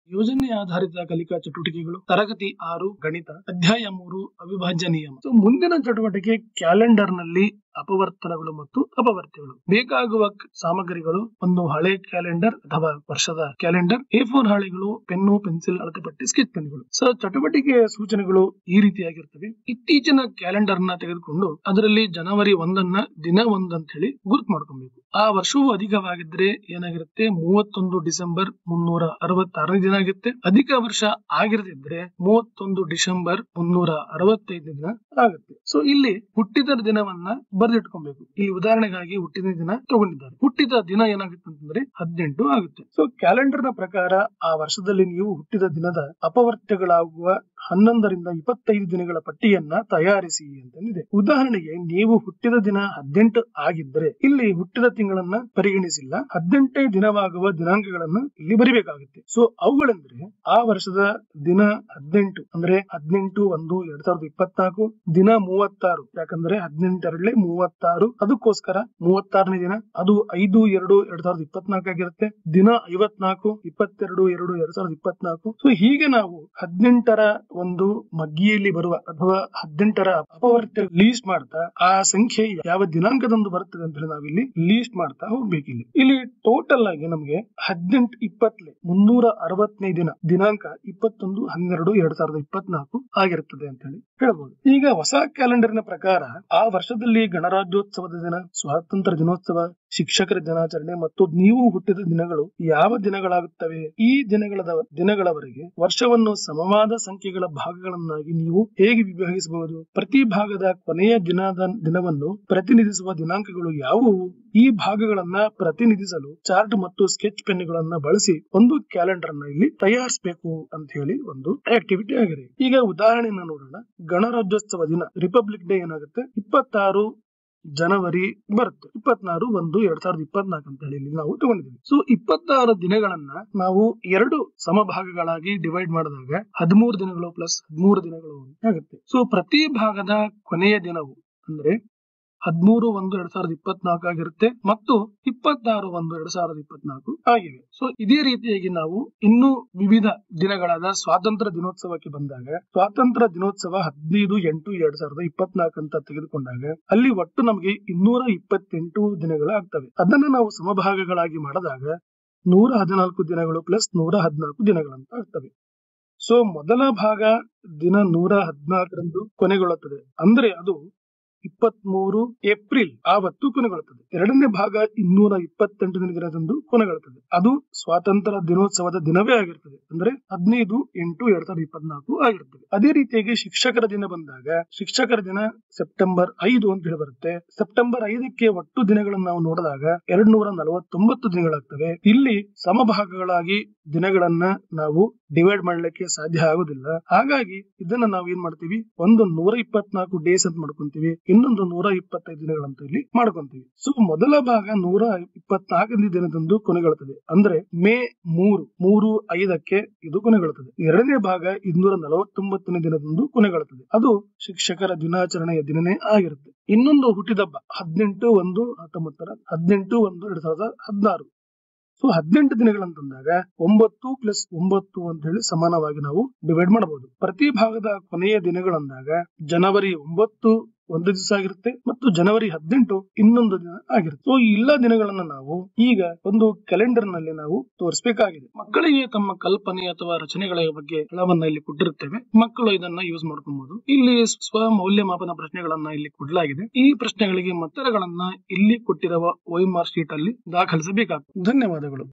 ಯೋಜನೆ ಆಧಾರಿತ ಕಲಿಕಾ ಚಟುವಟಿಕೆಗಳು, ತರಗತಿ 6 ಗಣಿತ, ಅಧ್ಯಾಯ 3 ಅವಿಭಾಜ್ಯ ನಿಯಮ. ಮುಂದಿನ ಚಟುವಟಿಕೆ ಕ್ಯಾಲೆಂಡರ್ ನಲ್ಲಿ ಅಪವರ್ತನಗಳು ಮತ್ತು ಅಪವರ್ತ್ಯಗಳು. ಬೇಕಾಗುವ ಸಾಮಗ್ರಿಗಳು: ಒಂದು ಹಳೆ ಕ್ಯಾಲೆಂಡರ್ ಅಥವಾ ವರ್ಷದ ಕ್ಯಾಲೆಂಡರ್, A4 ಹಾಳೆಗಳು, ಪೆನ್ನು, ಪೆನ್ಸಿಲ್, ಅಳತೆ ಪಟ್ಟಿ, ಸ್ಕೆಚ್ ಪೆನ್ಗಳು. ಚಟುವಟಿಕೆಯ ಸೂಚನೆಗಳು ಈ ರೀತಿಯಾಗಿರ್ತವೆ. ಇತ್ತೀಚಿನ ಕ್ಯಾಲೆಂಡರ್ ನ ತೆಗೆದುಕೊಂಡು ಅದರಲ್ಲಿ ಜನವರಿ 1 ದಿನ 1 ಅಂತ ಹೇಳಿ ಗುರುತು ಮಾಡ್ಕೊಬೇಕು. ಆ ವರ್ಷವು ಅಧಿಕವಾಗಿದ್ರೆ ಏನಾಗಿರುತ್ತೆ, 31 ಡಿಸೆಂಬರ್ 366 ದಿನ ಆಗುತ್ತೆ. ಅಧಿಕ ವರ್ಷ ಆಗಿರದಿದ್ರೆ 31 ಡಿಸೆಂಬರ್ 365 ದಿನ ಆಗುತ್ತೆ. ಇಲ್ಲಿ ಹುಟ್ಟಿದ ದಿನವನ್ನ ಬರೆದಿಟ್ಕೊಬೇಕು. ಇಲ್ಲಿ ಉದಾಹರಣೆಗಾಗಿ ಹುಟ್ಟಿದ ದಿನ ತಗೊಂಡಿದ್ದಾರೆ. ಹುಟ್ಟಿದ ದಿನ ಏನಾಗುತ್ತೆ ಅಂತಂದ್ರೆ 18 ಆಗುತ್ತೆ. ಕ್ಯಾಲೆಂಡರ್ ನ ಪ್ರಕಾರ ಆ ವರ್ಷದಲ್ಲಿ ನೀವು ಹುಟ್ಟಿದ ದಿನದ ಅಪವರ್ತ್ಯಗಳಾಗುವ 11 ರಿಂದ 25 ದಿನಗಳ ಪಟ್ಟಿಯನ್ನ ತಯಾರಿಸಿ ಅಂತಂದಿದೆ. ಉದಾಹರಣೆಗೆ ನೀವು ಹುಟ್ಟಿದ ದಿನ 18 ಆಗಿದ್ರೆ ಇಲ್ಲಿ ಹುಟ್ಟಿದ ತಿಂಗಳನ್ನ ಪರಿಗಣಿಸಿಲ್ಲ, 18ನೇ ದಿನವಾಗುವ ದಿನಾಂಕಗಳನ್ನು ಇಲ್ಲಿ ಬರಿಬೇಕಾಗುತ್ತೆ. ಅವುಗಳೆಂದ್ರೆ ಆ ವರ್ಷದ ದಿನ 18 ಅಂದ್ರೆ 18/1/2024, ದಿನ 36 ಯಾಕಂದ್ರೆ 18 36, ಅದಕ್ಕೋಸ್ಕರ 36ನೇ ದಿನ ಅದು 5/2/2024 ಆಗಿರುತ್ತೆ. ದಿನ 54 22/2/2024. ಹೀಗೆ ನಾವು 18ರ ಒಂದು ಮಗ್ಗಿಯಲ್ಲಿ ಬರುವ ಅಥವಾ 18ರ ಅಪವರ್ತ್ಯ ಲೀಸ್ಟ್ ಮಾಡ್ತಾ ಆ ಸಂಖ್ಯೆ ಯಾವ ದಿನಾಂಕದಂದು ಬರುತ್ತದೆ ಅಂತ ಹೇಳಿ ನಾವಿಲ್ಲಿ ಲೀಸ್ಟ್ ಮಾಡ್ತಾ ಹೋಗ್ಬೇಕು. ಇಲ್ಲಿ ಟೋಟಲ್ ಆಗಿ ನಮಗೆ 18/20 360ನೇ ದಿನಾಂಕ 21/12/2024 ಆಗಿರುತ್ತದೆ ಅಂತ ಹೇಳಿ ಹೇಳ್ಬಹುದು. ಈಗ ಹೊಸ ಕ್ಯಾಲೆಂಡರ್ನ ಪ್ರಕಾರ ಆ ವರ್ಷದಲ್ಲಿ ಗಣರಾಜ್ಯೋತ್ಸವದ ದಿನ, ಸ್ವಾತಂತ್ರ್ಯ ದಿನೋತ್ಸವ, ಶಿಕ್ಷಕರ ದಿನಾಚರಣೆ ಮತ್ತು ನೀವು ಹುಟ್ಟಿದ ದಿನಗಳು ಯಾವ ದಿನಗಳಾಗುತ್ತವೆ, ಈ ದಿನಗಳವರೆಗೆ ವರ್ಷವನ್ನು ಸಮವಾದ ಸಂಖ್ಯೆಗಳ ಭಾಗಗಳನ್ನಾಗಿ ನೀವು ಹೇಗೆ ವಿಭಾಗಿಸಬಹುದು, ಪ್ರತಿ ಭಾಗದ ಕೊನೆಯ ದಿನವನ್ನು ಪ್ರತಿನಿಧಿಸುವ ದಿನಾಂಕಗಳು ಯಾವುವು, ಈ ಭಾಗಗಳನ್ನ ಪ್ರತಿನಿಧಿಸಲು ಚಾರ್ಟ್ ಮತ್ತು ಸ್ಕೆಚ್ ಪೆನ್ಗಳನ್ನ ಬಳಸಿ ಒಂದು ಕ್ಯಾಲೆಂಡರ್ ಅನ್ನ ಇಲ್ಲಿ ತಯಾರಿಸಬೇಕು ಅಂತ ಹೇಳಿ ಒಂದು ಆಕ್ಟಿವಿಟಿ ಆಗಿದೆ. ಈಗ ಉದಾಹರಣೆಯನ್ನ ನೋಡೋಣ. ಗಣರಾಜ್ಯೋತ್ಸವ ದಿನ, ರಿಪಬ್ಲಿಕ್ ಡೇ ಏನಾಗುತ್ತೆ 26 ಜನವರಿ ಬರುತ್ತೆ. 24/1/2024 ಅಂತ ಹೇಳಿ ನಾವು ತಗೊಂಡಿದ್ದೀವಿ. 26 ದಿನಗಳನ್ನ ನಾವು 2 ಸಮಭಾಗಗಳಾಗಿ ಡಿವೈಡ್ ಮಾಡಿದಾಗ 13 ದಿನಗಳು ಪ್ಲಸ್ 13 ದಿನಗಳು ಆಗುತ್ತೆ. ಪ್ರತಿ ಭಾಗದ ಕೊನೆಯ ದಿನವು ಅಂದ್ರೆ 13/1/2024 ಆಗಿರುತ್ತೆ ಮತ್ತು 26/1/2024 ಆಗಿವೆ. ಇದೇ ರೀತಿಯಾಗಿ ನಾವು ಇನ್ನೂ ವಿವಿಧ ದಿನಗಳಾದ ಸ್ವಾತಂತ್ರ್ಯ ದಿನೋತ್ಸವಕ್ಕೆ ಬಂದಾಗ, ಸ್ವಾತಂತ್ರ್ಯ ದಿನೋತ್ಸವ 15/8/2024 ಅಂತ ತೆಗೆದುಕೊಂಡಾಗ ಅಲ್ಲಿ ಒಟ್ಟು ನಮಗೆ 228 ದಿನಗಳು ಆಗ್ತವೆ. ಅದನ್ನ ನಾವು ಸಮಭಾಗಗಳಾಗಿ ಮಾಡಿದಾಗ 114 ದಿನಗಳು ಪ್ಲಸ್ 114 ದಿನಗಳಂತ ಆಗ್ತವೆ. ಮೊದಲ ಭಾಗ ದಿನ 114ರಂದು ಕೊನೆಗೊಳ್ಳುತ್ತದೆ, ಅಂದ್ರೆ ಅದು 23 ಏಪ್ರಿಲ್ ಆವತ್ತು ಕೊನೆಗೊಳ್ಳುತ್ತದೆ. ಎರಡನೇ ಭಾಗ 228ನೇ ದಿನದಂದು ಕೊನೆಗೊಳ್ಳುತ್ತದೆ, ಅದು ಸ್ವಾತಂತ್ರ್ಯ ದಿನೋತ್ಸವದ ದಿನವೇ ಆಗಿರ್ತದೆ, ಅಂದ್ರೆ 15/8/2024 ಆಗಿರ್ತದೆ. ಅದೇ ರೀತಿಯಾಗಿ ಶಿಕ್ಷಕರ ದಿನ ಬಂದಾಗ, ಶಿಕ್ಷಕರ ದಿನ ಸೆಪ್ಟೆಂಬರ್ 5 ಅಂತ ಹೇಳಿ ಬರುತ್ತೆ. ಸೆಪ್ಟೆಂಬರ್ 5ಕ್ಕೆ ಒಟ್ಟು ದಿನಗಳನ್ನು ನಾವು ನೋಡಿದಾಗ 249 ದಿನಗಳಾಗ್ತವೆ. ಇಲ್ಲಿ ಸಮಭಾಗಗಳಾಗಿ ದಿನಗಳನ್ನ ನಾವು ಡಿವೈಡ್ ಮಾಡ್ಲಿಕ್ಕೆ ಸಾಧ್ಯ ಆಗುದಿಲ್ಲ. ಹಾಗಾಗಿ ಇದನ್ನ ನಾವು ಏನ್ ಮಾಡ್ತೀವಿ, ಒಂದು 124 ಡೇಸ್ ಅಂತ ಮಾಡ್ಕೊಂತೀವಿ, ಇನ್ನೊಂದು 125 ದಿನಗಳಂತ ಇಲ್ಲಿ ಮಾಡ್ಕೊಂತೀವಿ. ಮೊದಲ ಭಾಗ 124ನೇ ದಿನದಂದು ಕೊನೆಗೊಳ್ಳುತ್ತದೆ, ಅಂದ್ರೆ ಮೇ 3/5ಕ್ಕೆ ಇದು ಕೊನೆಗೊಳ್ಳುತ್ತದೆ. ಎರಡನೇ ಭಾಗ 249ನೇ ದಿನದಂದು ಕೊನೆಗೊಳ್ಳುತ್ತದೆ, ಅದು ಶಿಕ್ಷಕರ ದಿನಾಚರಣೆಯ ದಿನನೇ ಆಗಿರುತ್ತೆ. ಇನ್ನೊಂದು ಹುಟ್ಟಿದಬ್ಬ 18/1/19 18/1/2016. 18 ದಿನಗಳಂತಂದಾಗ 9 + 9 ಅಂತ ಹೇಳಿ ಸಮಾನವಾಗಿ ನಾವು ಡಿವೈಡ್ ಮಾಡಬಹುದು. ಪ್ರತಿ ಭಾಗದ ಕೊನೆಯ ದಿನಗಳಂದಾಗ ಜನವರಿ 9 ಒಂದು ದಿವಸ ಆಗಿರುತ್ತೆ ಮತ್ತು ಜನವರಿ 18 ಇನ್ನೊಂದು ದಿನ ಆಗಿರುತ್ತೆ. ಈ ಎಲ್ಲ ದಿನಗಳನ್ನ ನಾವು ಈಗ ಒಂದು ಕ್ಯಾಲೆಂಡರ್ ನಲ್ಲಿ ನಾವು ತೋರಿಸಬೇಕಾಗಿದೆ. ಮಕ್ಕಳಿಗೆ ತಮ್ಮ ಕಲ್ಪನೆ ಅಥವಾ ರಚನೆಗಳ ಬಗ್ಗೆ ಸ್ಥಳವನ್ನ ಇಲ್ಲಿ ಕೊಟ್ಟಿರುತ್ತೇವೆ, ಮಕ್ಕಳು ಇದನ್ನ ಯೂಸ್ ಮಾಡ್ಕೊಬಹುದು. ಇಲ್ಲಿ ಸ್ವ ಮೌಲ್ಯಮಾಪನ ಪ್ರಶ್ನೆಗಳನ್ನ ಇಲ್ಲಿ ಕೊಡಲಾಗಿದೆ. ಈ ಪ್ರಶ್ನೆಗಳಿಗೆ ಉತ್ತರಗಳನ್ನ ಇಲ್ಲಿ ಕೊಟ್ಟಿರುವ OMR ಶೀಟ್ ಅಲ್ಲಿ ದಾಖಲಿಸಬೇಕಾಗ್ತದೆ. ಧನ್ಯವಾದಗಳು.